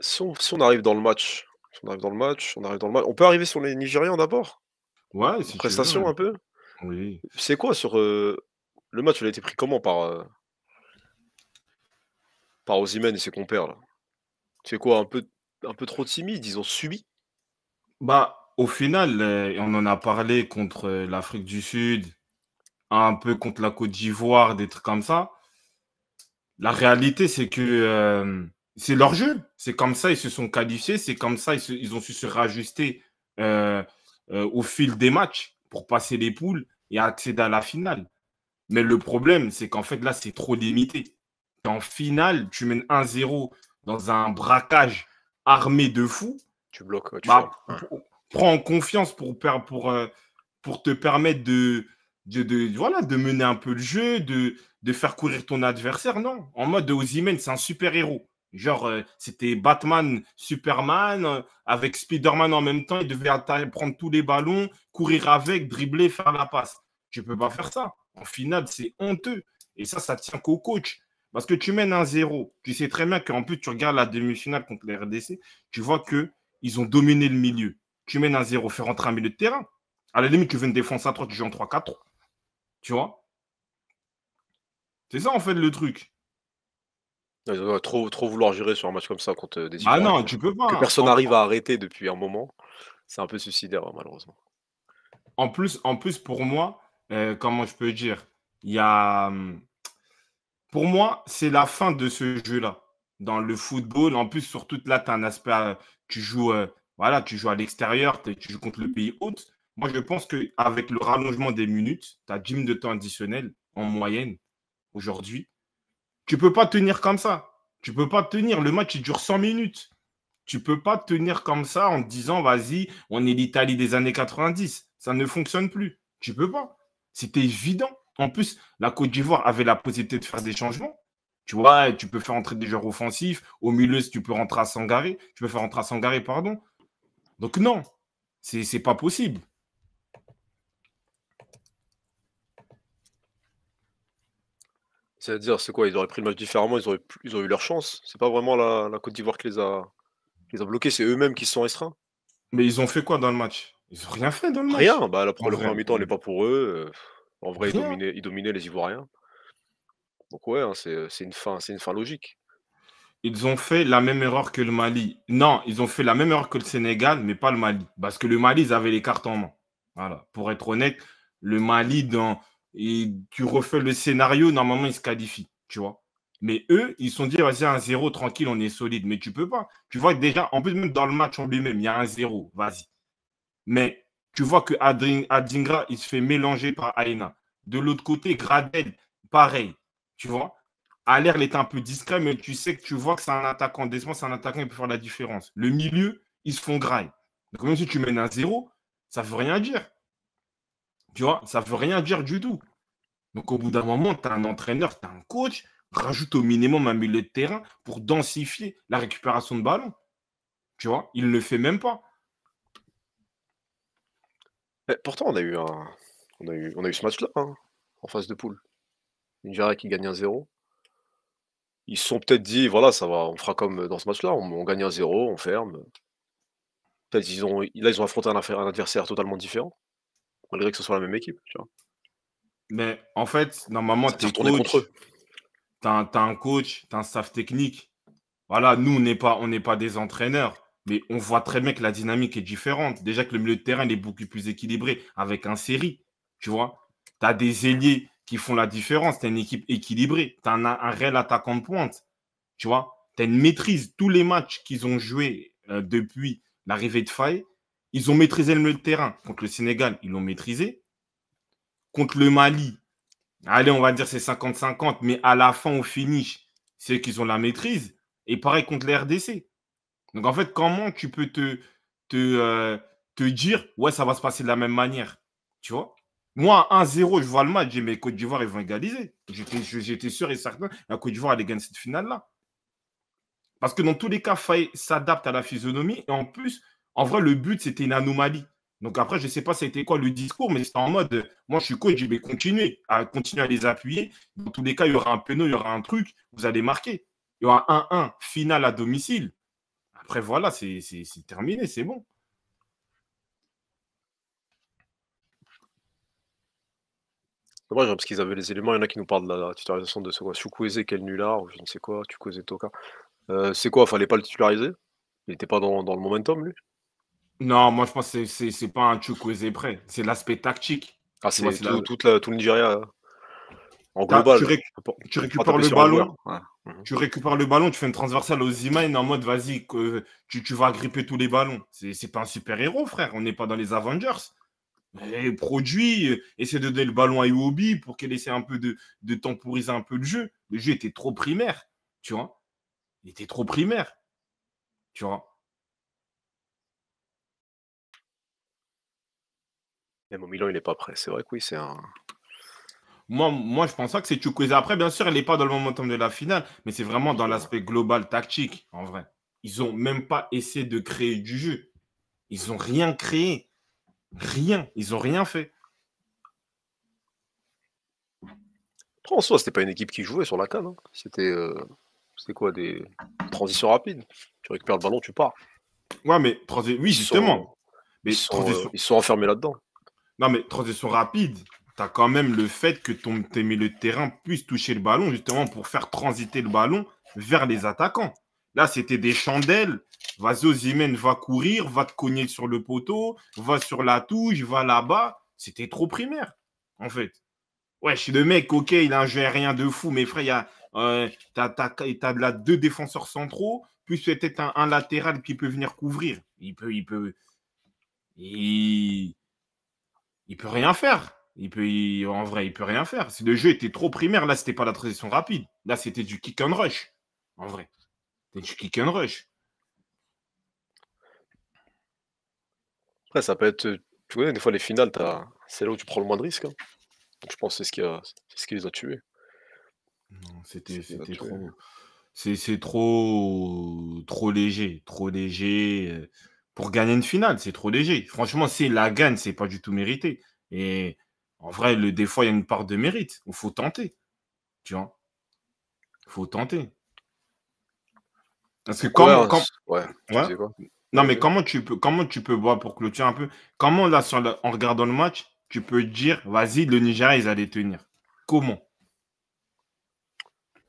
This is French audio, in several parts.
Si on arrive dans le match, on peut arriver sur les Nigérians d'abord? Ouais, La si tu veux, prestation ouais. un peu? Oui. C'est quoi sur, le match, il a été pris comment par Osimhen et ses compères là? C'est quoi, un peu trop timide, ils ont subi? Bah, au final, on en a parlé contre l'Afrique du Sud, un peu contre la Côte d'Ivoire, des trucs comme ça. La réalité, c'est que c'est leur jeu. C'est comme ça, ils se sont qualifiés. C'est comme ça, ils ont su se rajuster euh, au fil des matchs pour passer les poules et accéder à la finale. Mais le problème, c'est qu'en fait, là, c'est trop limité. En finale, tu mènes 1-0 dans un braquage armé de fous. Tu bloques, ouais, tu fermes, Bah, ouais. prends confiance pour te permettre voilà, de mener un peu le jeu, de faire courir ton adversaire. Non, en mode Osimhen, c'est un super-héros. Genre, c'était Batman, Superman, avec Spider-Man en même temps. Il devait prendre tous les ballons, courir avec, dribbler, faire la passe. Tu peux pas faire ça. En finale, c'est honteux. Et ça tient qu'au coach. Parce que tu mènes 1-0. Tu sais très bien qu'en plus, tu regardes la demi-finale contre les RDC, tu vois que ils ont dominé le milieu. Tu mènes 1-0, fais rentrer un milieu de terrain. À la limite, tu veux une défense à 3, tu joues en 3-4. Tu vois. C'est ça, en fait, le truc. Ils doivent trop vouloir gérer sur un match comme ça contre, des Bah non, Ivoiriens tu peux que pas. personne n'arrive à arrêter depuis un moment. C'est un peu suicidaire, hein, malheureusement. En plus, pour moi, comment je peux dire, il y a. Pour moi, c'est la fin de ce jeu-là. Dans le football, en plus, surtout là, tu as un aspect. Tu joues, voilà, tu joues à l'extérieur, tu joues contre le pays hôte. Moi, je pense qu'avec le rallongement des minutes, tu as 10 minutes de temps additionnel en moyenne aujourd'hui. Tu peux pas tenir comme ça. Tu peux pas tenir. Le match, il dure 100 minutes. Tu peux pas tenir comme ça en te disant, vas-y, on est l'Italie des années 90. Ça ne fonctionne plus. Tu peux pas. C'était évident. En plus, la Côte d'Ivoire avait la possibilité de faire des changements. Tu vois, tu peux faire entrer des joueurs offensifs. Au milieu, tu peux rentrer à Sangaré. Tu peux faire rentrer à Sangaré, pardon. Donc non, c'est pas possible. C'est-à-dire, c'est quoi? Ils auraient pris le match différemment, ils auraient eu leur chance? C'est pas vraiment la Côte d'Ivoire qui les a bloqués, c'est eux-mêmes qui se sont restreints? Mais ils ont fait quoi dans le match? Ils ont rien fait dans le Rien, match. bah, En le vrai, 1er mi-temps, elle est pas pour eux, en vrai, ils rien. dominaient ils dominaient les Ivoiriens. Donc ouais, hein, c'est une fin logique. Ils ont fait la même erreur que le Mali. Non, ils ont fait la même erreur que le Sénégal, mais pas le Mali. Parce que le Mali, ils avaient les cartes en main. Voilà. Pour être honnête, le Mali, et tu refais le scénario, normalement, ils se qualifient. Tu vois. Mais eux, ils se sont dit, vas-y, 1-0, tranquille, on est solide. Mais tu peux pas. Tu vois que déjà, en plus, même dans le match en lui-même, il y a 1-0. Vas-y. Mais tu vois que Adingra, il se fait mélanger par Aina. De l'autre côté, Gradel, pareil. Tu vois. À l'air, il est un peu discret, mais tu sais que tu vois que c'est un attaquant. Desmond, c'est un attaquant, il peut faire la différence. Le milieu, ils se font graille. Donc, même si tu mènes 1-0, ça ne veut rien dire. Tu vois, ça ne veut rien dire du tout. Donc, au bout d'un moment, tu as un entraîneur, tu as un coach, rajoute au minimum un milieu de terrain pour densifier la récupération de ballon. Tu vois, il ne le fait même pas. Pourtant, on a eu ce match-là, hein, en phase de poule. Nigeria qui gagne 1-0. Ils se sont peut-être dit: «Voilà, ça va, on fera comme dans ce match-là, on gagne 1-0, on ferme». Peut-être ils ont affronté un adversaire totalement différent, malgré que ce soit la même équipe, tu vois? Mais en fait, normalement, Ça s'est tu es retourné contre eux. coach, tu as un coach, tu as un staff technique. Voilà, nous, on n'est pas des entraîneurs, mais on voit très bien que la dynamique est différente. Déjà que le milieu de terrain il est beaucoup plus équilibré avec un série, tu vois. Tu as des ailiers qui font la différence. Tu as une équipe équilibrée. Tu as un réel attaquant de pointe, tu vois. Tu as une maîtrise. Tous les matchs qu'ils ont joués depuis l'arrivée de Faye, ils ont maîtrisé le milieu de terrain. Contre le Sénégal, ils l'ont maîtrisé. Contre le Mali, allez, on va dire c'est 50-50, mais à la fin, au finish, c'est qu'ils ont la maîtrise. Et pareil contre les RDC. Donc en fait, comment tu peux te, euh, te dire, ouais, ça va se passer de la même manière. Tu vois. Moi, 1-0, je vois le match, j'ai mes Côte d'Ivoire, ils vont égaliser. J'étais sûr et certain, la Côte d'Ivoire allait gagner cette finale-là. Parce que dans tous les cas, Faye s'adapte à la physionomie. Et en plus, en vrai, le but, c'était une anomalie. Donc après, je ne sais pas c'était quoi le discours, mais c'était en mode, moi je suis coach, je vais continuer à les appuyer. Dans tous les cas, il y aura un péno, il y aura un truc, vous allez marquer. Il y aura 1-1, finale à domicile. Après, voilà, c'est terminé, c'est bon. Dommage, hein, parce qu'ils avaient les éléments. Il y en a qui nous parlent de la titularisation de ce quoi, Chukwueze, quel nulard ou je ne sais quoi, Chukwueze Toka. C'est quoi, fallait pas le titulariser? Il était pas dans le momentum, lui? Non, moi, je pense que c'est pas un Chukwueze prêt. C'est l'aspect tactique. Ah, Tu vois, c'est c'est la... tout le Nigeria, en tu, global. tu On peut pas récupères taper le sur un joueur. ballon, Ouais. Mmh. tu récupères le ballon, tu fais une transversale aux Osimhen en mode vas-y, tu vas gripper tous les ballons. C'est pas un super-héros, frère. On n'est pas dans les Avengers. Et produit, essaie de donner le ballon à Iwobi pour qu'elle essaie un peu de temporiser un peu le jeu. Le jeu était trop primaire, tu vois. Il était trop primaire, tu vois. Même au Milan, il est pas prêt. C'est vrai que oui, c'est un. Moi, je pense pas que c'est Chukwueze. Après, bien sûr, elle n'est pas dans le momentum de la finale, mais c'est vraiment dans Ouais. l'aspect global tactique, en vrai. Ils ont même pas essayé de créer du jeu. Ils ont rien créé. Rien. Ils ont rien fait. Après, en soi, c'était pas une équipe qui jouait sur la CAN, hein. C'était quoi, des transitions rapides. Tu récupères le ballon, tu pars. Ouais, mais oui, Ils se sont, justement. Mais transition. ils se sont enfermés là-dedans. Non, mais transition rapide. Tu as quand même le fait que tes milieux de terrain puissent toucher le ballon, justement, pour faire transiter le ballon vers les attaquants. Là, c'était des chandelles. Vas-y, Osimhen, va courir, va te cogner sur le poteau, va sur la touche, va là-bas. C'était trop primaire, en fait. Ouais, je suis le mec, ok, il a un jeu aérien de fou, mais frère, t'as de la deux défenseurs centraux, plus peut-être un latéral qui peut venir couvrir. Il, il peut rien faire. En vrai, il peut rien faire. Si le jeu était trop primaire, là, c'était pas la transition rapide. Là, c'était du kick and rush. En vrai, c'était du kick and rush. Après, ça peut être, tu connais, des fois, les finales, c'est là où tu prends le moins de risques, hein. Donc, je pense que c'est ce qui les a tués. Non, C'est ce qui les a c'était tués. trop. C'est trop léger. Trop léger. Pour gagner une finale, c'est trop léger. Franchement, si la gagne, c'est pas du tout mérité. Et en vrai, des fois, il y a une part de mérite. Il faut tenter. Tu vois, il faut tenter. Parce que Donc, ouais, ouais, tu ouais. disais quoi? Non, mais Vas-y. comment tu peux voir pour clôturer un peu, comment là, en regardant le match, tu peux dire, vas-y, le Nigeria, ils allaient tenir. Comment?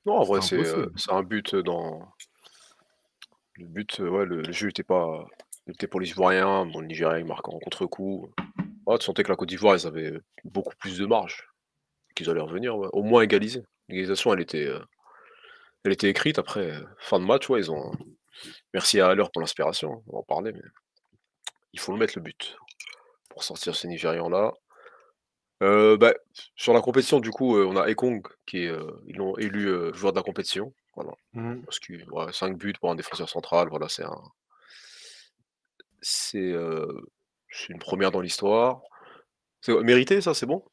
Non, en C'est vrai, impossible. c'est un but dans. Le but, ouais, le jeu était pas. Il était pour les Ivoiriens. Bon, le Nigeria, il marque en contre-coup. Ouais, tu sentais que la Côte d'Ivoire, ils avaient beaucoup plus de marge, qu'ils allaient revenir, ouais. Au moins égaliser. L'égalisation, elle était écrite. Après, fin de match, ouais, ils ont. Merci à Haller pour l'inspiration, hein, on va en parler, mais il faut le mettre le but pour sortir ces Nigérians-là. Bah, sur la compétition, du coup, on a Ekong qui est, ils l'ont élu, joueur de la compétition, voilà. Mhm. Parce que, ouais, 5 buts pour un défenseur central, voilà, c'est, heu, c'est une première dans l'histoire. C'est mérité ça, c'est bon?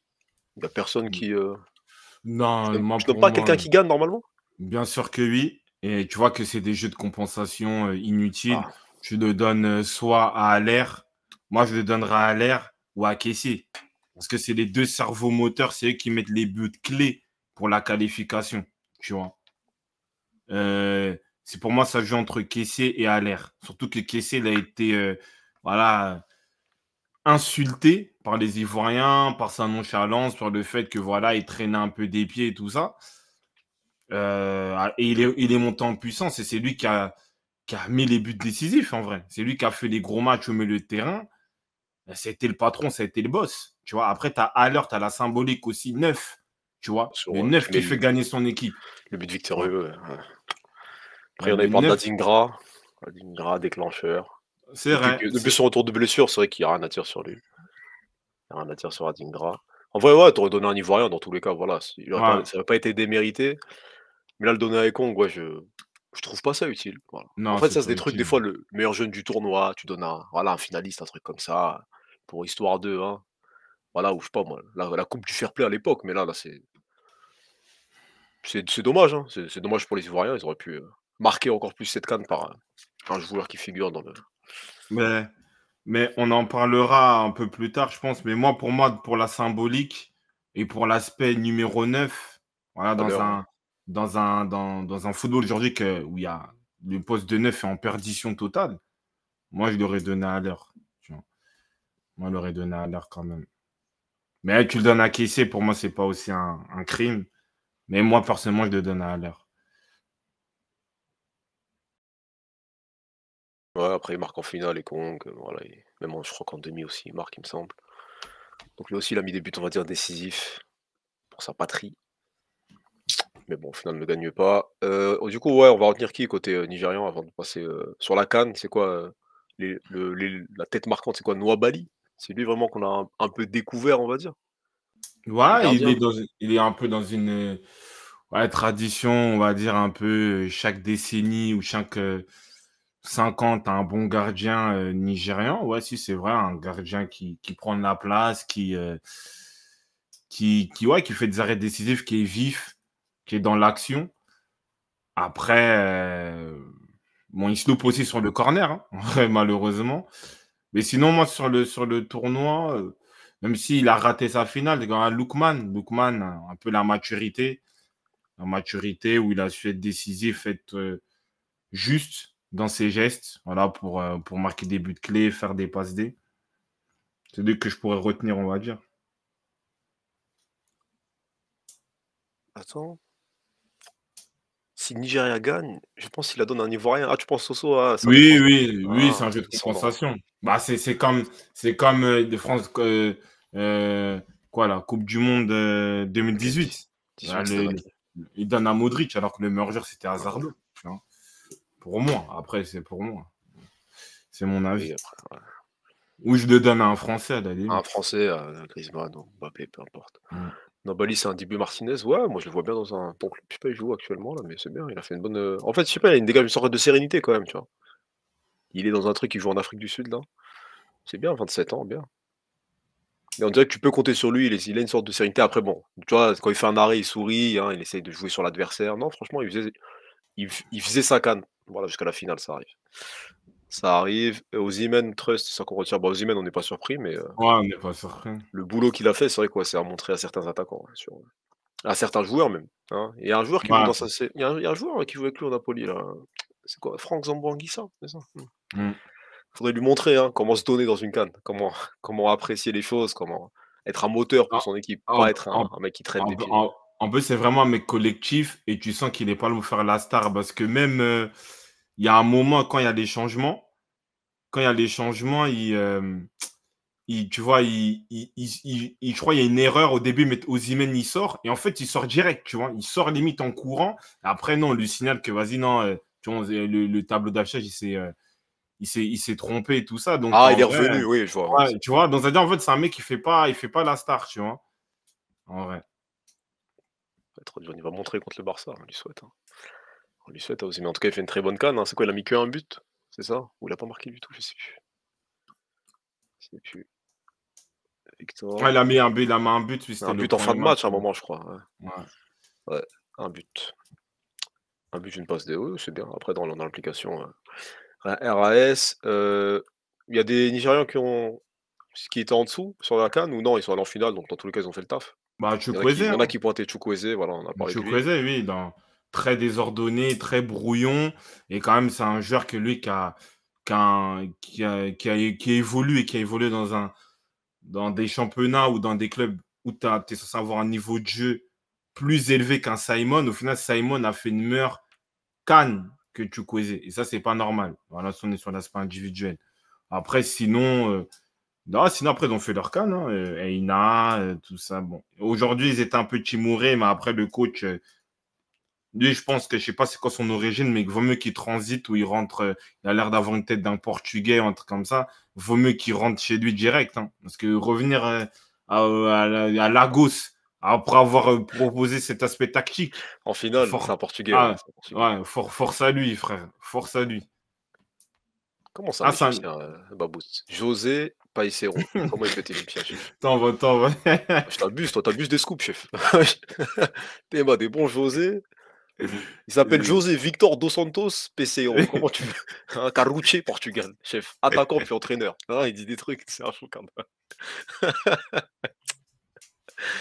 Il y a personne qui, Non, moi, tu donnes pour pas à quelqu'un moi, qui gagne normalement? bien sûr que oui. Et tu vois que c'est des jeux de compensation inutiles. Ah, Tu le donnes soit à Aller, moi, je le donnerai à Aller ou à Kessié. Parce que c'est les deux cerveaux moteurs, c'est eux qui mettent les buts clés pour la qualification. Tu vois. C'est pour moi, ça joue entre Kessié et Aller. Surtout que Kessié, il a été voilà, insulté par les Ivoiriens, par sa nonchalance, par le fait que voilà, il traînait un peu des pieds et tout ça. Et il est monté en puissance et c'est lui qui a mis les buts décisifs en vrai. C'est lui qui a fait les gros matchs au milieu de terrain. C'était le patron, ça a été le boss. Tu vois, après, tu as Haller, tu as la symbolique aussi, neuf. Tu vois, sur, le neuf qui met qui fait gagner son équipe. le but Tu vois. victorieux, ouais. Après, il Ouais, y en a, le ils parlent 9, d'Adingra. Adingra, déclencheur. c'est vrai. Depuis son retour de blessure, c'est vrai qu'il y a rien à dire sur lui. Il y a rien à dire sur Adingra. En vrai, ouais, tu aurais donné un Ivoirien dans tous les cas, voilà, Ouais. ça aurait pas été démérité. Mais là, le donner à Ekong, ouais, je trouve pas ça utile, voilà. En Non, fait, c'est ça, c'est pas des trucs, des utile. fois, le meilleur jeune du tournoi, tu donnes un finaliste, un truc comme ça, pour histoire de, hein. Voilà, ou je sais pas moi, la coupe du fair play à l'époque, mais là, c'est dommage, hein. C'est dommage pour les Ivoiriens, ils auraient pu, marquer encore plus cette CAN par, un joueur qui figure dans le. Mais, mais on en parlera un peu plus tard, je pense. Mais pour moi, pour la symbolique et pour l'aspect numéro 9, voilà, À l'heure, ouais. dans un football aujourd'hui où il y a Le poste de neuf est en perdition totale. Moi, je l'aurais donné à l'heure. Tu vois. Moi, je l'aurais donné à l'heure quand même. Mais tu le donnes à Kessié, pour moi, c'est pas aussi un crime. Mais moi, personnellement, je le donne à l'heure. Ouais, après, il marque en finale et Kong, voilà, même je crois qu'en demi aussi, il marque, il me semble. Donc lui aussi, il a mis des buts, on va dire, décisifs pour sa patrie. Mais bon, au final, ne gagne pas. Du coup, ouais, on va retenir qui côté nigérian avant de passer sur la CAN. C'est quoi la tête marquante? C'est quoi Bali? C'est lui vraiment qu'on a un peu découvert, on va dire. Le Ouais, gardien. il est un peu dans une ouais, tradition, on va dire un peu chaque décennie ou chaque 5 ans, tu as un bon gardien nigérian. Ouais, si, c'est vrai, un gardien qui prend de la place, ouais, qui fait des arrêts décisifs, qui est vif, qui est dans l'action. Après, bon, il se loupe aussi sur le corner, hein, malheureusement. Mais sinon, moi, sur le tournoi, même s'il a raté sa finale, il y a Lookman, un peu la maturité où il a su être décisif, être juste dans ses gestes, voilà, pour marquer des buts clés, faire des passes D. C'est deux que je pourrais retenir, on va dire. Attends. Si le Nigeria gagne, je pense qu'il la donne à un Ivoirien. Ah, tu penses Soso, ah, c'est en Oui, défense. oui, oui, c'est Ah, un jeu de il descendra. compensation. Bah, c'est comme de France, euh, quoi, la Coupe du Monde 2018. Là, 18, c'était qui? il donne à Modric, alors que le meilleur joueur, c'était Hazard. Tu vois. Pour moi, après, c'est pour moi. C'est mon Oui, avis. après, ouais. Ou je le donne à un Français, à la Un limite. Français, Griezmann ou Mbappé, peu importe. Mm. Bali, c'est un début Martinez. Ouais, moi je le vois bien dans un bon club. Je sais pas, il joue actuellement là, mais c'est bien. Il a fait une bonne. En fait, je sais pas, il dégage une sorte de sérénité quand même, tu vois. Il est dans un truc, il joue en Afrique du Sud là. C'est bien, 27 ans, bien. Et on dirait que tu peux compter sur lui. Il a une sorte de sérénité. Après, bon, tu vois, quand il fait un arrêt, il sourit, hein, il essaye de jouer sur l'adversaire. Non, franchement, il faisait sa canne. Voilà, jusqu'à la finale, ça arrive. Ça arrive. Osimhen, Trust, c'est ça qu'on retire. Bah, Osimhen, on n'est pas surpris, mais Ouais, on n'est pas surpris. le boulot qu'il a fait, c'est vrai quoi, c'est à montrer à certains attaquants, ouais, à certains joueurs même, hein. Il y a un joueur qui joue Ouais. dans sa sé il y a un joueur qui joue avec lui au Napoli là, c'est quoi? Franck Zamboanguissa, c'est ça? Mm. Faudrait lui montrer, hein, comment se donner dans une CAN, comment comment apprécier les choses, comment être un moteur pour En, son équipe, pas en, être en, un mec qui traîne des en, pieds. en- en plus, c'est vraiment un mec collectif et tu sens qu'il n'est pas là pour faire la star parce que même il y a un moment quand il y a les changements, tu vois, je crois qu'il y a une erreur au début, mais Osimhen il sort et en fait il sort direct, tu vois, il sort limite en courant. Après non, on lui signale que vas-y non, tu vois, le tableau d'affichage il s'est trompé et tout ça. Donc Ah, il en est vrai, revenu, oui, je vois, ouais, ouais, tu vois, donc c'est-à-dire en fait c'est un mec qui fait pas la star, tu vois, en vrai. être dur, il va montrer contre le Barça, on lui souhaite, hein. On lui souhaite à Osimhen. En tout cas, il fait une très bonne CAN, hein. C'est quoi, il a mis que 1 but? C'est ça? Ou il a pas marqué du tout? Je sais plus. Je sais plus. Ouais, Victor. il a mis un but, puis c'était Un le but en fin premier de match. match à un moment, je crois, ouais. Ouais. Ouais, un but. Un but, une passe D, oui, c'est bien. Après dans l'implication, RAS, il y a des Nigérians qui étaient en dessous sur la CAN ou non? Ils sont allés en finale, donc dans tous les cas, ils ont fait le taf. Bah, Il Chukwueze, y en a hein. qui pointaient Chukwueze, voilà, on a parlé de lui. Chukwueze, oui, très désordonné, très brouillon. Et quand même, c'est un joueur que lui qui évolue et qui a évolué dans des championnats ou dans des clubs où tu es censé avoir un niveau de jeu plus élevé qu'un Simon. Au final, Simon a fait une meilleure CAN que Chukwueze. Et ça, c'est pas normal. Voilà, si on est sur l'aspect individuel. Après, sinon, non, sinon après, ils ont fait leur CAN, hein, Eina, tout ça. Bon. Aujourd'hui, ils étaient un peu timorés, mais après, le coach, lui, je pense que je sais pas c'est quoi son origine, mais il vaut mieux qu'il transite ou il rentre. Il a l'air d'avoir une tête d'un Portugais ou un truc comme ça. Vaut mieux qu'il rentre chez lui direct, hein, parce que revenir à Lagos après avoir proposé cet aspect tactique, En finale, c'est fort, un Portugais, ouais, ah, c'est un Portugais. ouais, force à lui, frère. Force à lui. Comment c'est un Ah, ça, Égyptien, Babous? José Païsero. Comment il peut être égyptien, chef? t'en vas. Je t'abuse, toi, tu des scoops, chef. Tu des bons José. Il s'appelle José Victor dos Santos Peseiro. Comment tu veux? Un Carruche, Portugal, chef. Attaquant puis entraîneur. Ah, il dit des trucs, c'est un fou quand même.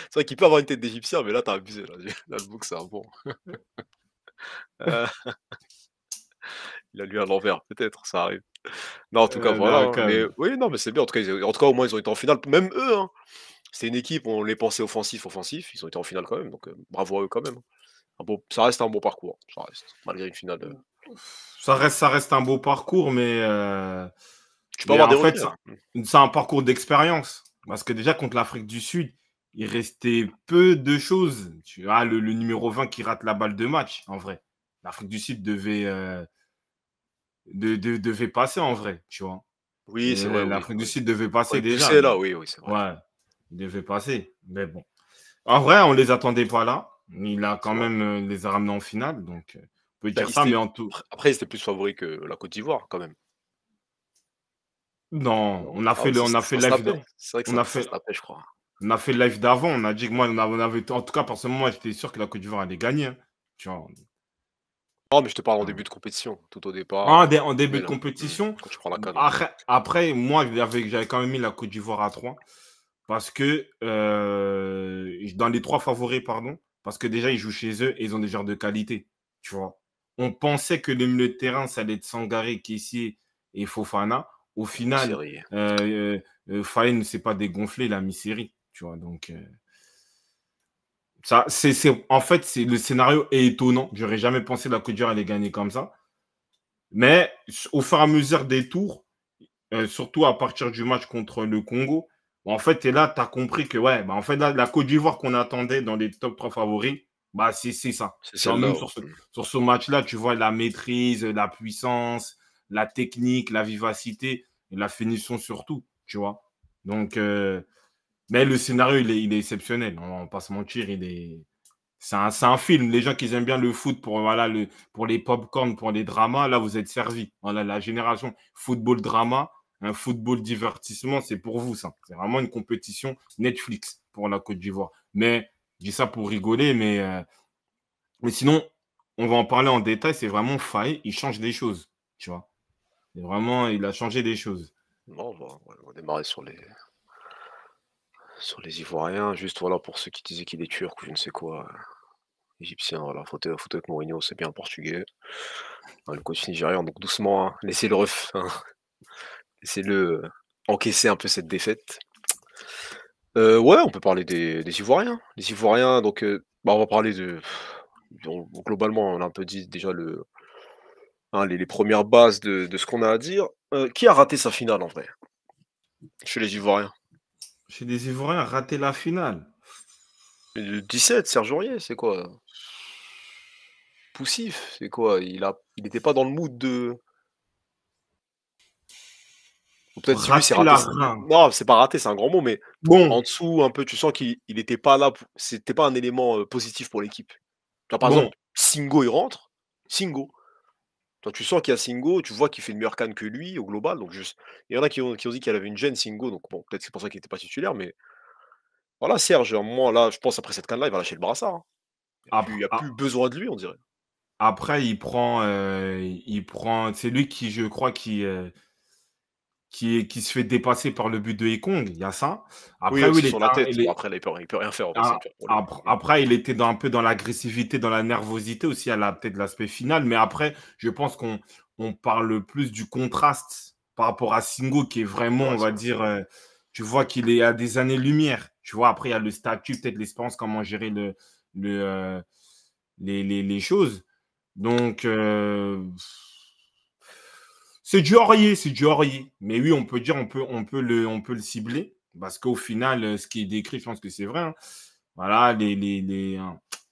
C'est vrai qu'il peut avoir une tête d'Égyptien, mais là, t'as abusé. Là, là le bouc, c'est un bon. Il a lu à l'envers, peut-être, ça arrive. Non, en tout cas, voilà, Non, hein, quand mais même. oui, non, mais c'est bien, en tout cas, en tout cas, au moins, ils ont été en finale, même eux, hein. C'est une équipe, on les pensait offensifs, ils ont été en finale quand même, donc bravo à eux quand même, hein. Ça reste un bon parcours, ça reste, malgré une finale, Ça reste un beau parcours, tu peux mais avoir des en fait, regrets, hein. c'est un parcours d'expérience. Parce que déjà, contre l'Afrique du Sud, il restait peu de choses. Tu as le numéro 20 qui rate la balle de match, en vrai. L'Afrique du Sud devait passer, en vrai, tu vois. Oui, c'est vrai, oui, L'Afrique du oui. Sud devait Quand passer ils déjà. poussaient là, oui, oui, c'est vrai, Ouais, il devait passer. Mais bon. En vrai, on les attendait pas là. Il a c'est quand vrai. même les a ramenés en finale, donc on peut Bah, dire ça, mais en tout. après, ils étaient plus favoris que la Côte d'Ivoire, quand même. Non, Non? on a Ah fait oui, le, on a fait ça le se live, tapait. C'est vrai que on a ça fait, se tapait, je crois. on a fait le live d'avant. On a dit que moi, on avait, en tout cas, personnellement, moi, j'étais sûr que la Côte d'Ivoire allait gagner, hein. Tu vois. Non, mais je te parle en Enfin, début de compétition, tout au départ, en début mais de là, compétition, quand tu prends la CAN, ouais. après, moi, j'avais quand même mis la Côte d'Ivoire à 3 parce que dans les trois favoris, pardon, parce que déjà, ils jouent chez eux et ils ont des joueurs de qualité. Tu vois. On pensait que le milieu de terrain, ça allait être Sangaré, Kessié et Fofana. Au En final, série. Faye ne s'est pas dégonflé, il a mis série. Tu vois, donc, en fait, le scénario est étonnant. J'aurais jamais pensé que la Côte d'Ivoire allait gagner comme ça. Mais au fur et à mesure des tours, surtout à partir du match contre le Congo, en fait, tu es là, tu as compris que, ouais, bah, en fait, là, la Côte d'Ivoire qu'on attendait dans les top 3 favoris, bah, c'est ça. C'est Tu vois, même celle-là, ouais. sur ce match-là, tu vois la maîtrise, la puissance, la technique, la vivacité et la finition surtout, tu vois. Donc, mais le scénario, il est exceptionnel. On va pas se mentir, c'est un film. Les gens qui aiment bien le foot pour, voilà, pour les pop-corn, pour les dramas, là, vous êtes servis. Voilà, la génération football drama, un football divertissement, c'est pour vous, ça. C'est vraiment une compétition Netflix pour la Côte d'Ivoire. Mais, je dis ça pour rigoler, mais sinon, on va en parler en détail. C'est vraiment Faye, il change des choses, tu vois. C'est vraiment, il a changé des choses. Non, on va démarrer sur les Ivoiriens, juste voilà, pour ceux qui disaient qu'il est turc ou je ne sais quoi, égyptien, voilà, faute avec Mourinho, c'est bien portugais. Hein, le coach nigérian, donc doucement, hein, laissez-le encaisser un peu cette défaite. Ouais, on peut parler des Ivoiriens. Les Ivoiriens, donc, bah, on va parler globalement, on a un peu dit déjà les premières bases de ce qu'on a à dire. Qui a raté sa finale en vrai, chez les Ivoiriens? Chez les Ivoiriens, raté la finale. Le 17, Serge Aurier, c'est quoi? Poussif, c'est quoi? Il était pas dans le mood de ou peut-être lui, c'est Raté raté la c rein. non, c'est pas raté, c'est un grand mot, mais en Bon, dessous un peu, tu sens qu'il était pas là pour c'était pas un élément, positif pour l'équipe. Tu vois, par bon, exemple, Singo, il rentre, Singo. Toi, tu sens qu'il y a Singo, tu vois qu'il fait une meilleure CAN que lui au global, donc juste il y en a qui ont dit qu'elle avait une gêne Singo, donc bon, peut-être c'est pour ça qu'il était pas titulaire, mais voilà, Serge, à un moment là, je pense après cette CAN là, il va lâcher le brassard, hein. Il y a plus après, besoin de lui, on dirait. après, il prend, c'est lui qui, je crois, qui se fait dépasser par le but de Ekong. Il y a ça. Oui, Après, oui, aussi sur la tête. Bon après là, il peut rien faire après, c'est ah, une pour lui. après, il était un peu dans l'agressivité, dans la nervosité aussi, à peut-être l'aspect final. Mais après, je pense qu'on parle plus du contraste par rapport à Singo, qui est vraiment, Ouais, on va c'est vrai. dire, tu vois qu'il est à des années-lumière. Tu vois, après, il y a le statut, peut-être l'expérience, comment gérer les choses. Donc, c'est du Aurier, c'est du Aurier. Mais oui, on peut dire, on peut le cibler. Parce qu'au final, ce qui est décrit, je pense que c'est vrai, hein. Voilà,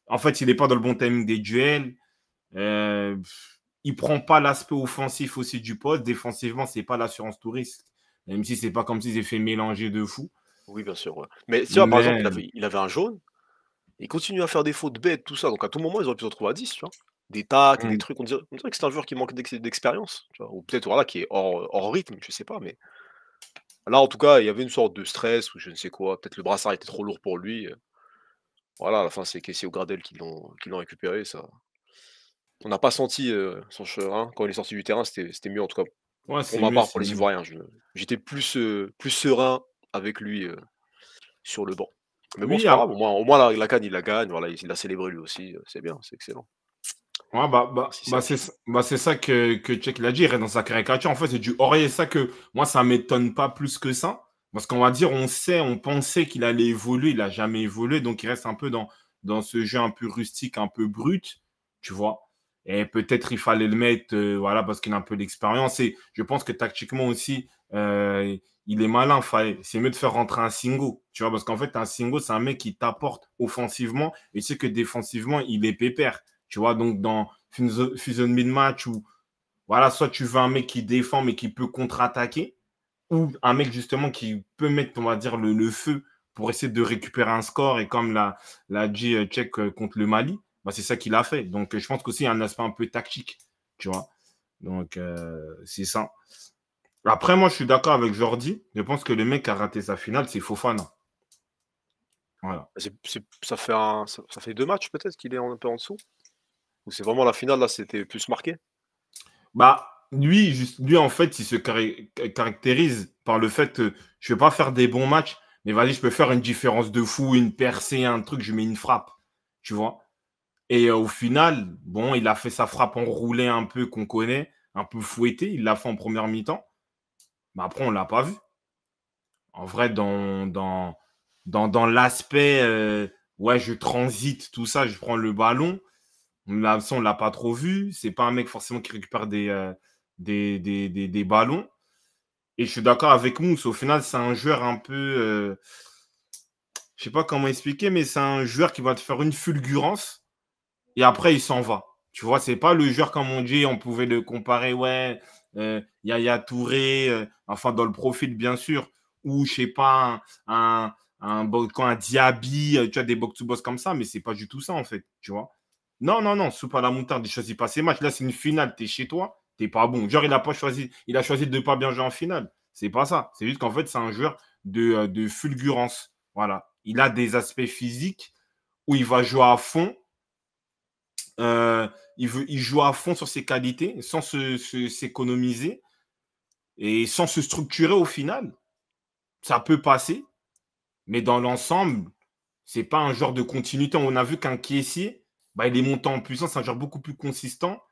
en fait, il n'est pas dans le bon timing des duels. Euh, il ne prend pas l'aspect offensif aussi du poste. Défensivement, ce n'est pas l'assurance touriste. Même si ce n'est pas comme s'il s'est fait mélanger de fou. Oui, bien sûr, ouais. Mais tu vois, par exemple, Mais il avait un jaune, il continue à faire des fautes bêtes, tout ça, donc à tout moment, ils auraient pu se retrouver à 10, tu vois? Des tacles, des mm, trucs, on dirait que c'est un joueur qui manque d'expérience, tu vois? Ou peut-être, voilà, qui est hors rythme, je sais pas, mais là, en tout cas, il y avait une sorte de stress ou je ne sais quoi, peut-être le brassard était trop lourd pour lui, voilà, à la fin, c'est Kessié ou Gradel qui l'ont récupéré, ça on n'a pas senti, son chemin quand il est sorti du terrain, c'était mieux, en tout cas, ouais, pour c'est ma mieux, part, c'est pour les mieux. Ivoiriens. J'étais plus serein avec lui, sur le banc. Mais bon, Oui, c'est pas grave, au moins la CAN, il la gagne, voilà, il l'a célébré lui aussi, c'est bien, c'est excellent. Ouais, Si c'est c'est ça que Tchèque l'a dit, il reste dans sa caricature. En fait, c'est du Aurier. Ça que moi, ça m'étonne pas plus que ça. Parce qu'on va dire, on pensait qu'il allait évoluer, il n'a jamais évolué. Donc, il reste un peu dans ce jeu un peu rustique, un peu brut, tu vois. Et peut-être il fallait le mettre, voilà, parce qu'il a un peu d'expérience. Et je pense que tactiquement aussi, il est malin. C'est mieux de faire rentrer un Singo, tu vois. Parce qu'en fait, un Singo, c'est un mec qui t'apporte offensivement et c'est que défensivement, il est pépère. Tu vois, donc dans fusionnement de match où, voilà, soit tu veux un mec qui défend mais qui peut contre-attaquer, ou un mec justement qui peut mettre, on va dire, le feu pour essayer de récupérer un score. Et comme l'a dit Tchèque contre le Mali, bah, c'est ça qu'il a fait. Donc je pense qu'aussi il y a un aspect un peu tactique, tu vois. Donc c'est ça. Après, moi, je suis d'accord avec Jordi. Je pense que le mec qui a raté sa finale, c'est Fofana. Voilà. ça fait 2 matchs peut-être qu'il est un peu en dessous? Ou c'est vraiment la finale là, c'était plus marqué? Bah, lui, en fait, il se caractérise par le fait que je ne vais pas faire des bons matchs, mais vas-y, je peux faire une différence de fou, une percée, un truc, je mets une frappe, tu vois. Et au final, bon, il a fait sa frappe enroulée un peu qu'on connaît, un peu fouettée, il l'a fait en première mi-temps, mais après, on ne l'a pas vu. En vrai, dans l'aspect, ouais, je transite, tout ça, je prends le ballon, ça, on ne l'a pas trop vu. C'est pas un mec forcément qui récupère des ballons. Et je suis d'accord avec Mousse. Au final, c'est un joueur un peu. Je sais pas comment expliquer, mais c'est un joueur qui va te faire une fulgurance et après, il s'en va. Tu vois, c'est pas le joueur comme on dit, on pouvait le comparer, ouais, Yaya Touré, enfin, dans le profil, bien sûr, ou je sais pas, un Diaby, tu as des box-to-box comme ça, mais c'est pas du tout ça, en fait, tu vois. Non, non, non, soupe à la moutarde, il choisit pas ses matchs. Là, c'est une finale, t'es chez toi, t'es pas bon. Genre, il a choisi de pas bien jouer en finale. C'est pas ça. C'est juste qu'en fait, c'est un joueur de fulgurance. Voilà. Il a des aspects physiques où il va jouer à fond. Euh, il joue à fond sur ses qualités, sans s'économiser et sans se structurer au final. Ça peut passer, mais dans l'ensemble, c'est pas un genre de continuité. On a vu qu'un caissier, bah, il est monté en puissance, un genre beaucoup plus consistant,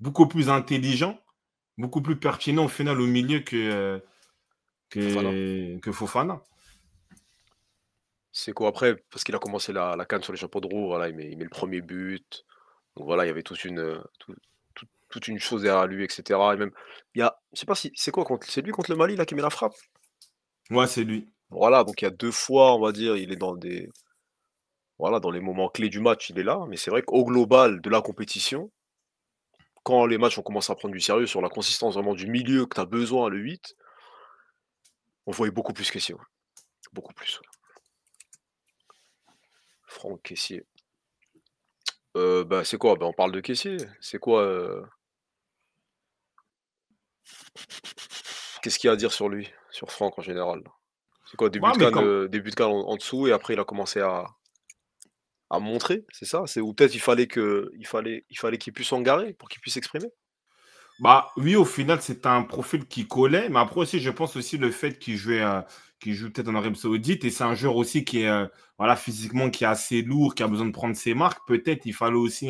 beaucoup plus intelligent, beaucoup plus pertinent au final au milieu Fofana. que Fofana. C'est quoi après? Parce qu'il a commencé la CAN sur les chapeaux de roue, voilà, il met le premier but. Donc voilà, il y avait toute une chose derrière lui, et cetera. Et même, je sais pas si c'est quoi c'est lui contre le Mali là qui met la frappe? Ouais, c'est lui. Voilà, donc il y a 2 fois, on va dire, il est voilà, dans les moments clés du match, il est là. Mais c'est vrai qu'au global de la compétition, quand les matchs ont commencé à prendre du sérieux sur la consistance vraiment du milieu que tu as besoin, le 8, on voyait beaucoup plus Kessié, ouais. Beaucoup plus, ouais. Franck Kessié. Bah, c'est quoi? Bah, on parle de Kessié. C'est quoi, qu'est-ce qu'il y a à dire sur lui? Sur Franck en général? C'est quoi? Ouais, mais comme, Début de CAN en dessous et après il a commencé à montrer, c'est ça? C'est ou peut-être il fallait qu'il puisse s'engarer pour qu'il puisse s'exprimer? bah oui, au final, c'est un profil qui collait, mais après aussi, je pense aussi le fait qu'il joue peut-être en Arabie Saoudite, et c'est un joueur aussi qui est voilà, physiquement qui est assez lourd, qui a besoin de prendre ses marques. Peut-être il fallait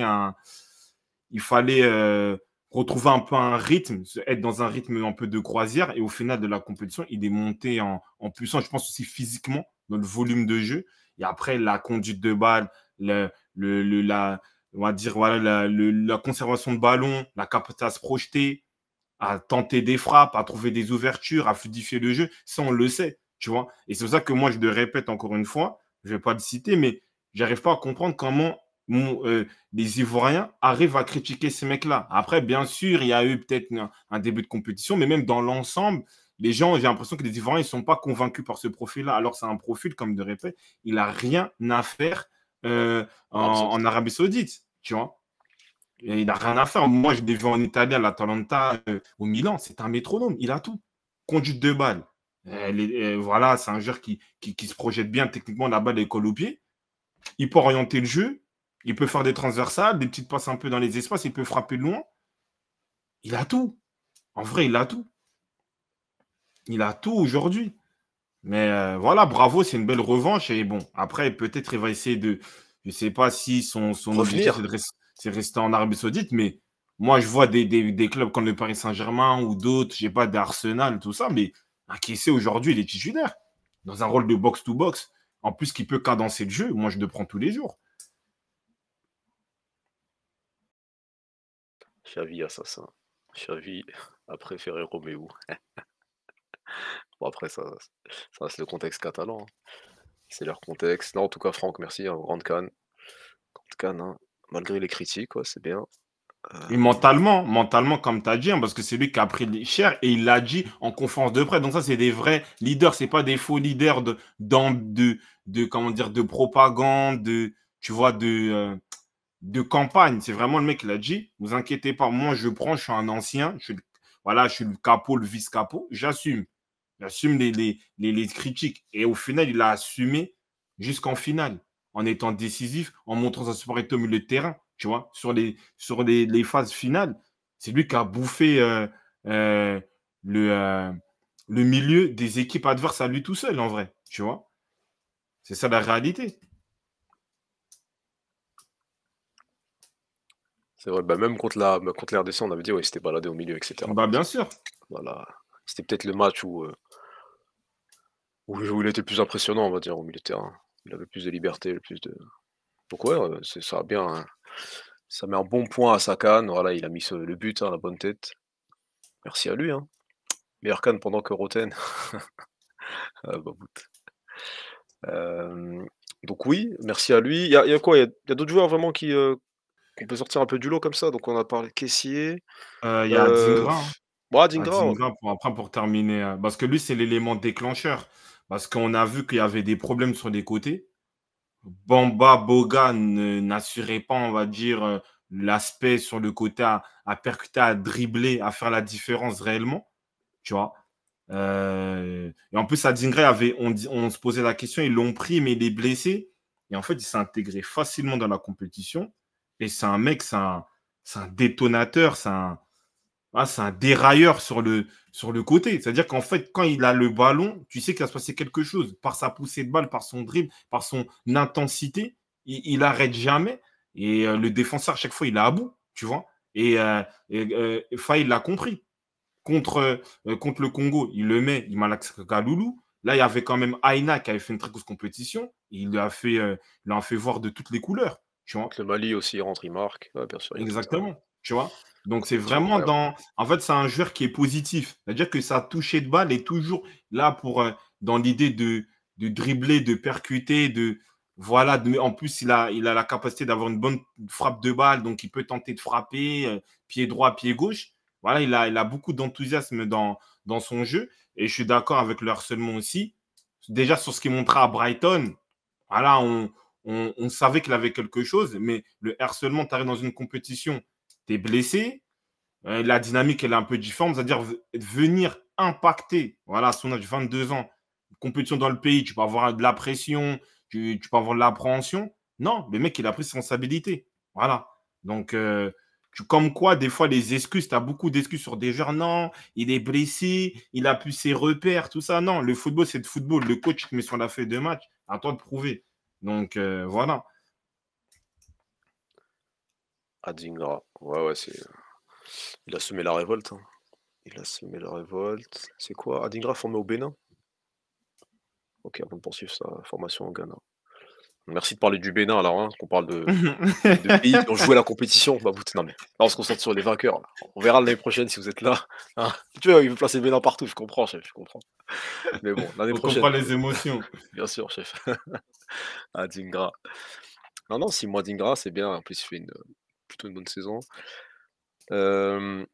retrouver un peu un rythme, être dans un rythme un peu de croisière, et au final de la compétition, il est monté en puissance, je pense aussi physiquement, dans le volume de jeu, et après la conduite de balle, la, on va dire, voilà, la conservation de ballon, la capacité à se projeter, à tenter des frappes, à trouver des ouvertures, à fluidifier le jeu, ça on le sait, tu vois. Et c'est pour ça que moi je le répète encore une fois, je ne vais pas le citer, mais j'arrive pas à comprendre comment les Ivoiriens arrivent à critiquer ces mecs-là. Après, bien sûr, il y a eu peut-être un début de compétition, mais même dans l'ensemble, les gens, j'ai l'impression que les Ivoiriens ne sont pas convaincus par ce profil-là. Alors c'est un profil, comme de répète, il n'a rien à faire Arabie Saoudite. en Arabie Saoudite, tu vois. Et il n'a rien à faire. Moi, je l'ai vu en Italie, à l'Atalanta, au Milan, c'est un métronome. Il a tout. Conduite de balle. Voilà, c'est un joueur qui se projette bien techniquement. La balle est colle au pied. Il peut orienter le jeu. Il peut faire des transversales, des petites passes un peu dans les espaces. Il peut frapper de loin. Il a tout. En vrai, il a tout. Il a tout aujourd'hui. Mais voilà, bravo, c'est une belle revanche. Et bon, après, peut-être il va essayer de. Je ne sais pas si son objectif, Revenir? c'est resté en Arabie Saoudite. Mais moi, je vois des clubs comme le Paris Saint-Germain ou d'autres, je sais pas, d'Arsenal, tout ça. Mais Kessié, aujourd'hui, il est titulaire dans un rôle de box-to-box. En plus, qui peut cadencer le jeu. Moi, je le prends tous les jours. Xavi assassin. Xavi a préféré Roméo. Bon, après, ça reste le contexte catalan, hein. C'est leur contexte. Non, en tout cas, Franck, merci, hein, grande canne. Grande canne, hein. Malgré les critiques, ouais, c'est bien. Et mentalement, comme tu as dit, hein, parce que c'est lui qui a pris cher et il l'a dit en conférence de presse. Donc ça, c'est des vrais leaders, c'est pas des faux leaders comment dire, de propagande, tu vois, de campagne. C'est vraiment le mec qui l'a dit. Vous inquiétez pas, moi je prends, je suis un ancien, voilà, je suis le capot, le vice-capot, j'assume. J'assume les critiques. Et au final, il a assumé jusqu'en finale, en étant décisif, en montrant sa supériorité au milieu de terrain, tu vois, sur les phases finales. C'est lui qui a bouffé euh, le, euh, le milieu des équipes adverses à lui tout seul, en vrai, tu vois. C'est ça la réalité. C'est vrai, bah, même contre la RDC, on avait dit, ouais, il s'était baladé au milieu, etc. Bah, bien sûr. Voilà. C'était peut-être le match où il était le plus impressionnant, on va dire, au milieu de terrain. Il avait plus de liberté, le plus de. Donc ouais, ça a bien, hein. Ça met un bon point à sa canne. Voilà, il a mis le but, hein, la bonne tête. Merci à lui, hein. Meilleur canne pendant que Roten. Ah, Babout. Euh, donc oui, merci à lui. Il y a quoi? Il y a d'autres joueurs vraiment qu'on peut sortir un peu du lot comme ça. Donc on a parlé de Caissier. Il y a Euh, Dingra, hein. ouais, Dingra. Adingra, après, pour terminer, parce que lui, c'est l'élément déclencheur. Parce qu'on a vu qu'il y avait des problèmes sur les côtés. Bamba, Boga n'assurait pas, on va dire, l'aspect sur le côté à percuter, à dribbler, à faire la différence réellement. Tu vois. Et en plus, Adingra, on se posait la question, ils l'ont pris, mais il est blessé. Et en fait, il s'est intégré facilement dans la compétition. Et c'est un mec, c'est un détonateur, c'est un dérailleur sur le côté. C'est-à-dire qu'en fait, quand il a le ballon, tu sais qu'il va se passer quelque chose. Par sa poussée de balle, par son dribble, par son intensité, il arrête jamais. Et le défenseur, à chaque fois, il est à bout, tu vois. Et Faye l'a compris. Contre le Congo, il le met, il malaxe Kaloulou. Là, il y avait quand même Aina qui avait fait une très grosse compétition. Il lui a fait voir de toutes les couleurs, tu vois. Le Mali aussi il rentre, il marque. Ouais, bien sûr, il y a tout Exactement, tu vois. Donc, c'est compétition vraiment incroyable. En fait, c'est un joueur qui est positif. C'est-à-dire que sa toucher de balle est toujours là dans l'idée de dribbler, de percuter, Voilà. En plus, il a la capacité d'avoir une bonne frappe de balle, donc il peut tenter de frapper, pied droit, pied gauche. Voilà, il a beaucoup d'enthousiasme dans son jeu. Et je suis d'accord avec le harcèlement aussi. Déjà, sur ce qu'il montrait à Brighton, voilà, on savait qu'il avait quelque chose, mais le harcèlement, tu arrives dans une compétition, tu es blessé, la dynamique, elle est un peu différente, c'est-à-dire venir impacter, voilà, à son âge, 22 ans, compétition dans le pays, tu peux avoir de la pression, tu peux avoir de l'appréhension. Non, le mec, il a pris ses responsabilités. Voilà. Donc, comme quoi, des fois, les excuses, tu as beaucoup d'excuses sur des joueurs. Non, il est blessé, il a plus ses repères, tout ça. Non, le football, c'est le football. Le coach te met sur la feuille de match, à toi de prouver. Donc, voilà. Adingra. Ouais, ouais, il a semé la révolte, hein. Il a semé la révolte. C'est quoi? Adingra formé au Bénin? Ok, avant de poursuivre sa formation au Ghana. Merci de parler du Bénin alors, hein, qu'on parle de pays qui ont joué la compétition. Bah, non, mais là, on se concentre sur les vainqueurs, là. On verra l'année prochaine si vous êtes là, hein. Tu vois, il veut placer le Bénin partout, je comprends, chef, je comprends. Mais bon, l'année On prochaine, comprend les émotions. bien sûr, chef. Ah, Dingra. Non, non, 6 mois Dingra, c'est bien. En plus, il fait plutôt une bonne saison. Euh,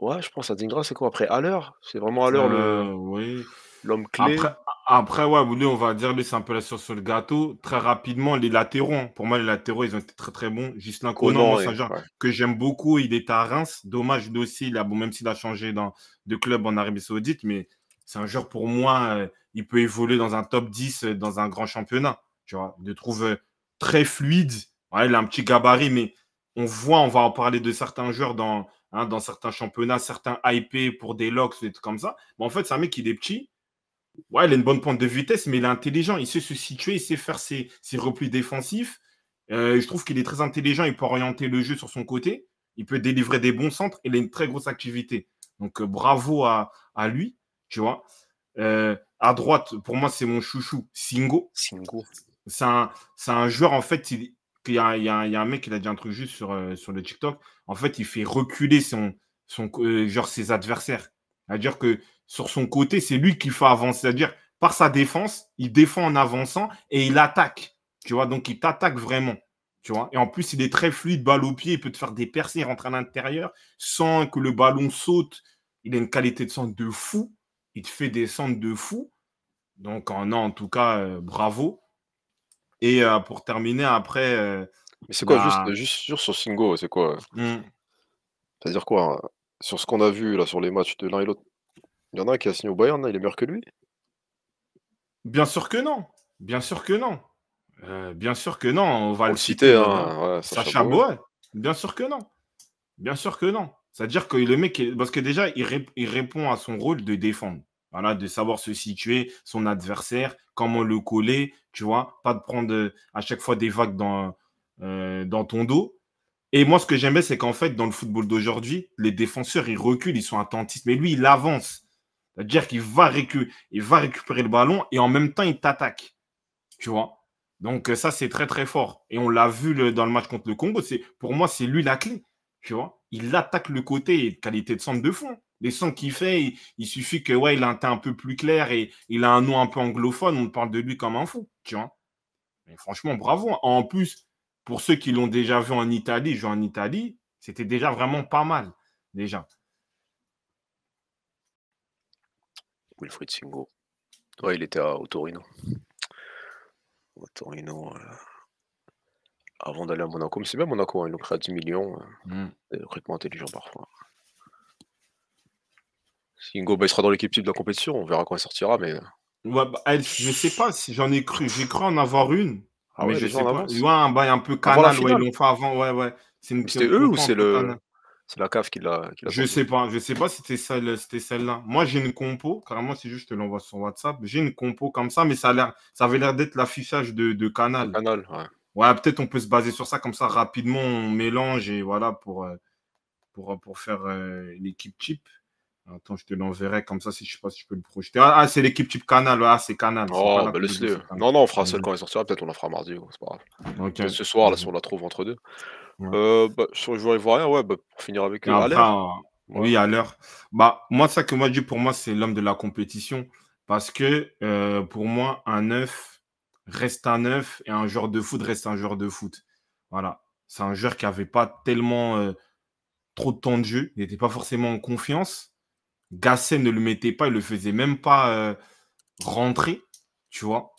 Ouais, je pense à Dingra, c'est quoi après? À l'heure? C'est vraiment à l'heure Oui. l'homme Après, clé? après, ouais, lui, on va dire, lui, c'est un peu la cerise sur le gâteau. Très rapidement, les latéraux, hein. Pour moi, les latéraux, ils ont été très, très bons. Ghislain Conan, moi, Conan c'est un et. joueur Ouais. que j'aime beaucoup. Il est à Reims. Dommage, lui aussi, bon, même s'il a changé de club en Arabie Saoudite, mais c'est un joueur, pour moi, il peut évoluer dans un top 10 dans un grand championnat. Tu vois, je le trouve très fluide. Ouais, il a un petit gabarit, mais on va en parler de certains joueurs dans certains championnats, certains hypés pour des locks, des trucs comme ça. Mais en fait, c'est un mec qui est petit. Ouais, il a une bonne pointe de vitesse, mais il est intelligent. Il sait se situer, il sait faire ses replis défensifs. Je trouve qu'il est très intelligent. Il peut orienter le jeu sur son côté. Il peut délivrer des bons centres. Il a une très grosse activité. Donc, bravo à lui, tu vois. À droite, pour moi, c'est mon chouchou, Singo. Singo. C'est un joueur, en fait, il y a un mec qui a dit un truc juste sur le TikTok. En fait, il fait reculer genre ses adversaires. C'est-à-dire que sur son côté, c'est lui qui fait avancer. C'est-à-dire, par sa défense, il défend en avançant et il attaque. Tu vois, donc il t'attaque vraiment. Tu vois, et en plus, il est très fluide, balle au pied. Il peut te faire des percées, rentrer à l'intérieur sans que le ballon saute. Il a une qualité de centre de fou. Il te fait des centres de fou. Donc, non, en tout cas, bravo. Et pour terminer, après, Mais c'est quoi, la... juste sur Singo, c'est quoi? Hmm. C'est-à-dire quoi, hein? Sur ce qu'on a vu là, sur les matchs de l'un et l'autre, il y en a un qui a signé au Bayern, là, il est meilleur que lui? Bien sûr que non. Bien sûr que non. Bien sûr que non. On va Pour le le citer, citer. hein, ouais, Sacha Sacha Boey. Boey. Bien sûr que non. Bien sûr que non. C'est-à-dire que le mec, parce que déjà, il répond à son rôle de défendre. Voilà, de savoir se situer, son adversaire, comment le coller, tu vois, pas de prendre à chaque fois des vagues dans ton dos. Et moi, ce que j'aimais, c'est qu'en fait, dans le football d'aujourd'hui, les défenseurs, ils reculent, ils sont attentifs. Mais lui, il avance. C'est-à-dire qu'il va, il va récupérer le ballon et en même temps, il t'attaque. Tu vois. Donc, ça, c'est très, très fort. Et on l'a vu dans le match contre le Congo. Pour moi, c'est lui la clé. Tu vois. Il attaque le côté et qualité de centre de fond. Les centres qu'il fait, il suffit que ouais, il a un teint un peu plus clair et il a un nom un peu anglophone. On parle de lui comme un fou. Tu vois. Mais franchement, bravo. En plus, pour ceux qui l'ont déjà vu en Italie, jouer en Italie, c'était déjà vraiment pas mal. Déjà. Wilfried Singo. Ouais, il était au Torino. Au Torino, avant d'aller à Monaco. Mais c'est bien Monaco, hein, ils l'ont pris à 10 millions. Mm. Des recrutements intelligents parfois. Singo, bah, il sera dans l'équipe type de la compétition. On verra quand il sortira, mais. Ouais, bah, je sais pas si j'en ai cru. J'ai cru en avoir une, Ah mais ouais, je déjà sais en pas. avance? Ouais, un bail un peu Avant la Canal. Ouais, ils finale? l'ont fait avant. Ouais, ouais. C'est une Mais c'était eux ou compo un peu Canal. c'est la CAF qui l'a Je sorti? sais pas. Je sais pas si c'était celle-là. Moi, j'ai une compo. Carrément, c'est juste, je te l'envoie sur WhatsApp. J'ai une compo comme ça, mais ça avait l'air d'être l'affichage de De Canal. Canal, ouais. Ouais, peut-être on peut se baser sur ça, comme ça, rapidement, on mélange et voilà, pour faire l'équipe type. Attends, je te l'enverrai comme ça, si je sais pas si je peux le projeter. Ah, c'est l'équipe type Canal. Ah, c'est Canal. C'est pas Oh, la bah Coupe de laisse-les. c'est Canal. Non, non, on fera celle Vas-y. quand elle sortira. Peut-être on la fera mardi, gros, c'est pas grave. Ok. Peut-être ce soir, là, si Vas-y. on la trouve entre deux. Ouais. Bah, sur les joueurs ivoiriens, ouais, bah, pour finir avec Et eux, après, Haller. Ouais. oui, à l'heure. Bah, moi, ça que moi, je dis, pour moi, c'est l'homme de la compétition. Parce que pour moi, un neuf reste un neuf et un joueur de foot reste un joueur de foot. Voilà. C'est un joueur qui n'avait pas tellement trop de temps de jeu. Il n'était pas forcément en confiance. Gasset ne le mettait pas, il le faisait même pas rentrer, tu vois.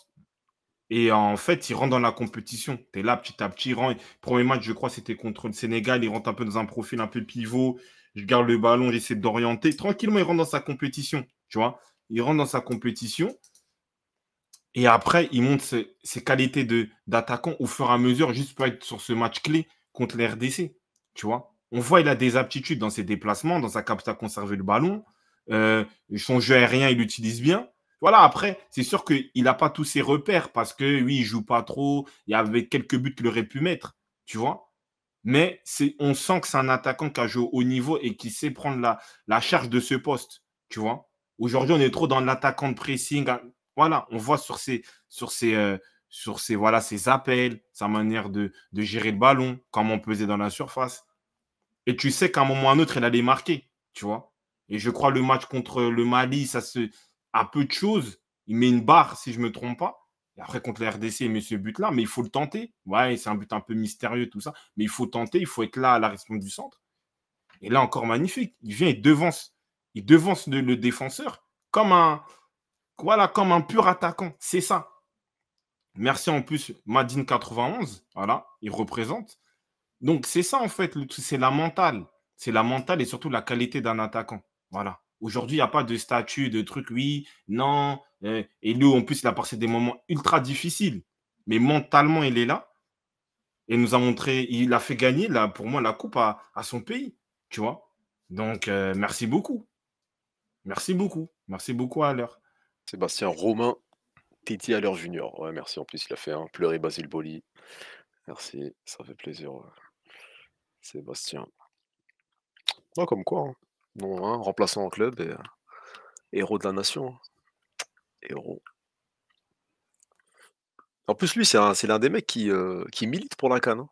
Et en fait, il rentre dans la compétition. Tu es là petit à petit. Premier match, je crois, c'était contre le Sénégal. Il rentre un peu dans un profil un peu pivot. Je garde le ballon, j'essaie d'orienter. Tranquillement, il rentre dans sa compétition. Tu vois, il rentre dans sa compétition. Et après, il montre ses qualités d'attaquant au fur et à mesure, juste pour être sur ce match clé contre les RDC. Tu vois, on voit il a des aptitudes dans ses déplacements, dans sa capacité à conserver le ballon. Son jeu aérien, il l'utilise bien. Voilà, après, c'est sûr qu'il n'a pas tous ses repères parce que, oui, il joue pas trop. Il y avait quelques buts qu'il aurait pu mettre, tu vois. Mais on sent que c'est un attaquant qui a joué au haut niveau et qui sait prendre la charge de ce poste, tu vois. Aujourd'hui, on est trop dans l'attaquant de pressing. Voilà, on voit sur ses, voilà, ses appels, sa manière de gérer le ballon, comment peser dans la surface. Et tu sais qu'à un moment ou à un autre, il allait marquer, tu vois. Et je crois le match contre le Mali, à peu de choses. Il met une barre, si je ne me trompe pas. Et après, contre la RDC, il met ce but-là, mais il faut le tenter. Ouais, c'est un but un peu mystérieux, tout ça. Mais il faut tenter, il faut être là à la réception du centre. Et là, encore magnifique. Il vient, il devance le défenseur comme comme un pur attaquant. C'est ça. Merci en plus, Madine 91. Voilà, il représente. Donc, c'est ça, en fait, c'est la mentale. C'est la mentale et surtout la qualité d'un attaquant. Voilà. Aujourd'hui, il n'y a pas de statut, de truc, oui, non. Et lui, en plus, il a passé des moments ultra difficiles. Mais mentalement, il est là. Et nous a montré, il a fait gagner, là, pour moi, la coupe à son pays. Tu vois. Donc, merci beaucoup. Merci beaucoup. Merci beaucoup à l'heure. Sébastien Romain Teddy Haller Junior. Ouais, merci. En plus, il a fait un pleurer Basile Boli. Merci, ça fait plaisir, ouais. Sébastien. Ouais, comme quoi, hein. Non, hein, remplaçant en club et héros de la nation, hein. Héros. En plus, lui, c'est l'un des mecs qui milite pour la CAN, hein.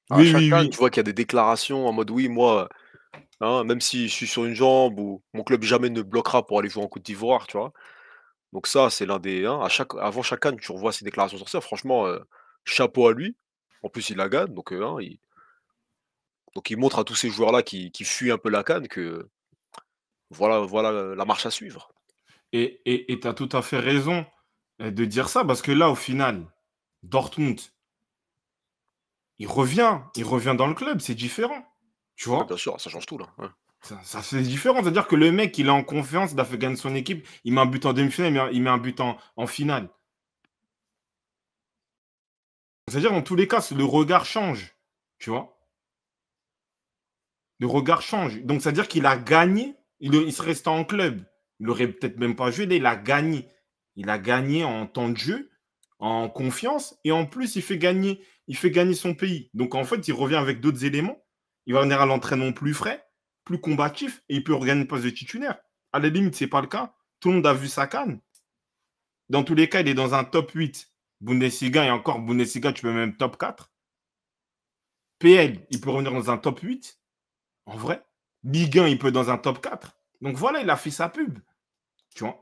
À Oui, chaque oui, CAN, oui. tu vois qu'il y a des déclarations en mode oui, moi, hein, même si je suis sur une jambe ou mon club jamais ne bloquera pour aller jouer en Côte d'Ivoire, tu vois. Donc ça, c'est l'un des, hein, avant chaque CAN, tu revois ses déclarations sur ça. Franchement, chapeau à lui. En plus, il la gagne, hein, donc il montre à tous ces joueurs-là qui fuient un peu la CAN que voilà la marche à suivre. Et tu as tout à fait raison de dire ça, parce que là, au final, Dortmund, il revient dans le club, c'est différent. Tu Ouais, bien vois? sûr, ça change tout là, ouais. Ça c'est différent. C'est-à-dire que le mec, il est en confiance, il a fait gagner son équipe, il met un but en demi-finale, il met un but en finale. C'est-à-dire, dans tous les cas, le regard change. Tu vois? Le regard change. Donc, c'est-à-dire qu'il a gagné, il serait resté en club. Il aurait peut-être même pas joué, là, il a gagné. Il a gagné en temps de jeu, en confiance, et en plus, il fait gagner son pays. Donc, en fait, il revient avec d'autres éléments. Il va venir à l'entraînement plus frais, plus combatif, et il peut regagner le poste de titulaire. À la limite, ce n'est pas le cas. Tout le monde a vu sa canne. Dans tous les cas, il est dans un top 8 Bundesliga, et encore, Bundesliga, tu peux même top 4. PL, il peut revenir dans un top 8. En vrai, Ligue 1, il peut être dans un top 4. Donc voilà, il a fait sa pub. Tu vois.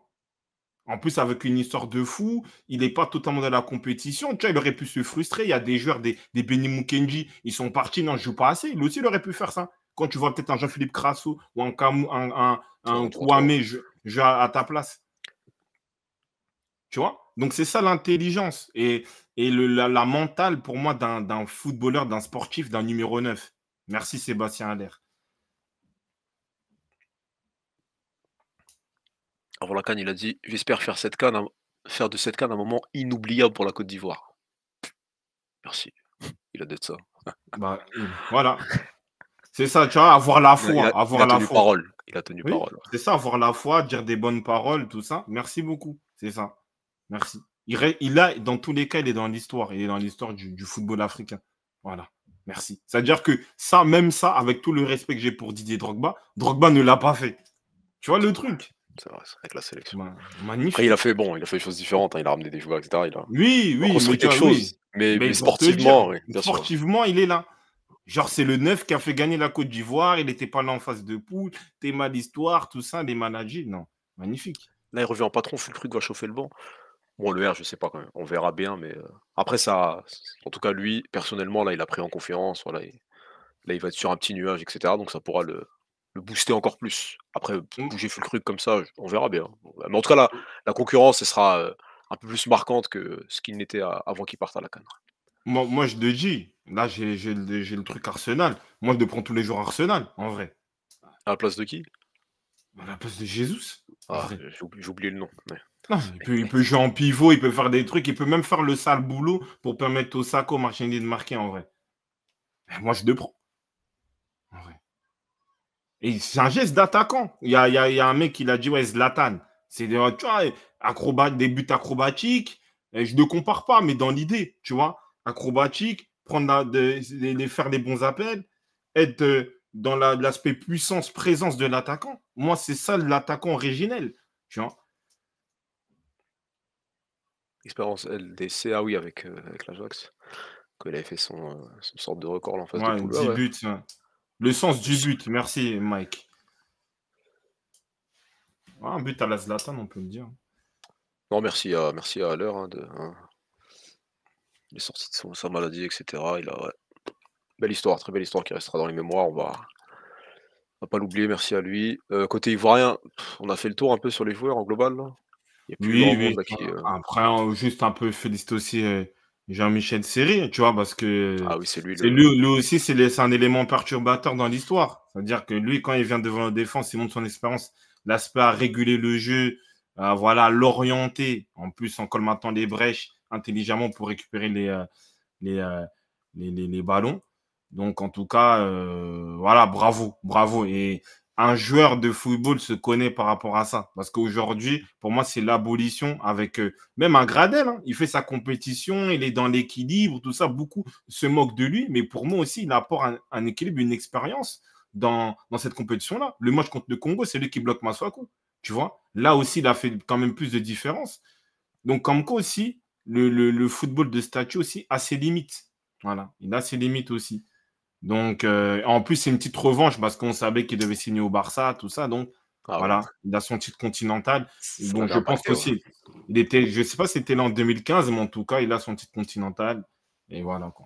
En plus, avec une histoire de fou, il n'est pas totalement dans la compétition. Tu vois, il aurait pu se frustrer. Il y a des joueurs, des Benny Mukenji, ils sont partis, non, je ne joue pas assez. Lui aussi, il aurait pu faire ça. Quand tu vois peut-être un Jean-Philippe Crasso ou un Devant toi. Kouamé jouer à ta place. Tu vois. Donc c'est ça l'intelligence et la mentale pour moi d'un footballeur, d'un sportif, d'un numéro 9. Merci Sébastien Haller. Avant la CAN, il a dit: «J'espère faire de cette CAN un moment inoubliable pour la Côte d'Ivoire». Merci. Il a dit ça. Bah, voilà. C'est ça, tu vois, avoir la Il a il foi, a il a avoir la tenu foi. parole. Il a tenu Oui, parole, ouais. c'est ça, avoir la foi, dire des bonnes paroles, tout ça. Merci beaucoup, c'est ça. Merci. Il a, dans tous les cas, il est dans l'histoire. Il est dans l'histoire du football africain. Voilà. Merci. C'est-à-dire que ça, même ça, avec tout le respect que j'ai pour Didier Drogba, Drogba ne l'a pas fait. Tu vois le truc? C'est vrai que la sélection. Après, Magnifique. il a fait des choses différentes, hein. Il a ramené des joueurs et cetera. Oui, Il a oui, mais construit tu quelque vois, chose, oui. mais Mais pour te le dire, sportivement, oui, bien sûr. sportivement, il est là. Genre, c'est le 9 qui a fait gagner la Côte d'Ivoire. Il n'était pas là en phase de poule. T'es mal l'histoire, tout ça, les managers. Non, magnifique. Là, il revient en patron, Füllkrug va chauffer le banc. Bon, le R, je sais pas quand même. On verra bien, mais après ça, en tout cas lui, personnellement, là, il a pris en confiance. Voilà, là, il va être sur un petit nuage, et cetera. Donc ça pourra le booster encore plus. Après, Mm. bouger Füllkrug comme ça, on verra bien. Mais en tout cas, la concurrence, elle sera un peu plus marquante que ce qu'il n'était avant qu'il parte à la CAN. Moi, je le dis. Là, j'ai le truc Arsenal. Moi, je le prends tous les jours Arsenal, en vrai. À la place de qui? À la place de Jesus, en Ah, vrai. j'ai oublié le nom. Ouais. Non, il peut jouer en pivot, il peut faire des trucs, il peut même faire le sale boulot pour permettre au Sako Martinier de marquer, en vrai. Moi, je le prends, en vrai. Et c'est un geste d'attaquant. Il y a un mec qui l'a dit, ouais, Zlatan. C'est des, tu vois, des buts acrobatiques. Et je ne compare pas, mais dans l'idée, tu vois, acrobatique, faire des bons appels, être dans l'aspect puissance, présence de l'attaquant. Moi, c'est ça l'attaquant originel, tu vois. Expérience LDC, ah oui, avec l'Ajax. Quand il avait fait son sorte de record là, en face de Ouais, poule. Ouais, 10 ouais. buts. Ouais. Le sens du Plus. but, merci Mike. Ouais, un but à la Zlatan, on peut le dire. Non, merci à l'heure, il est sorti de sa maladie, et cetera. Ouais, belle histoire, très belle histoire qui restera dans les mémoires. On va pas l'oublier, merci à lui. Côté ivoirien, on a fait le tour un peu sur les joueurs en global, là. Il y a plus Oui, grand monde oui. là qui. Après, juste un peu féliciter aussi Jean-Michel Seri, tu vois, parce que Ah oui, c'est lui c'est lui aussi, c'est un élément perturbateur dans l'histoire. C'est-à-dire que lui, quand il vient devant la défense, il montre son expérience, l'aspect à réguler le jeu, voilà, l'orienter, en plus en colmatant les brèches intelligemment pour récupérer les, euh, les ballons. Donc, en tout cas, voilà, bravo, bravo. Et un joueur de football se connaît par rapport à ça. Parce qu'aujourd'hui, pour moi, c'est l'abolition avec même un Gradel. Hein, il fait sa compétition, il est dans l'équilibre, tout ça. Beaucoup se moquent de lui, mais pour moi aussi, il apporte un équilibre, une expérience dans cette compétition-là. Le match contre le Congo, c'est lui qui bloque Masuaku. Tu vois, là aussi, il a fait quand même plus de différence. Donc, comme quoi aussi, le football de statut aussi a ses limites. Voilà, il a ses limites aussi. Donc, en plus, c'est une petite revanche parce qu'on savait qu'il devait signer au Barça, tout ça. Donc, Ah ouais, voilà, il a son titre continental. ça Donc, l'avait je pense impacté, ouais. qu'aussi, il était, je ne sais pas si c'était là en 2015, mais en tout cas, il a son titre continental. Et voilà, quoi.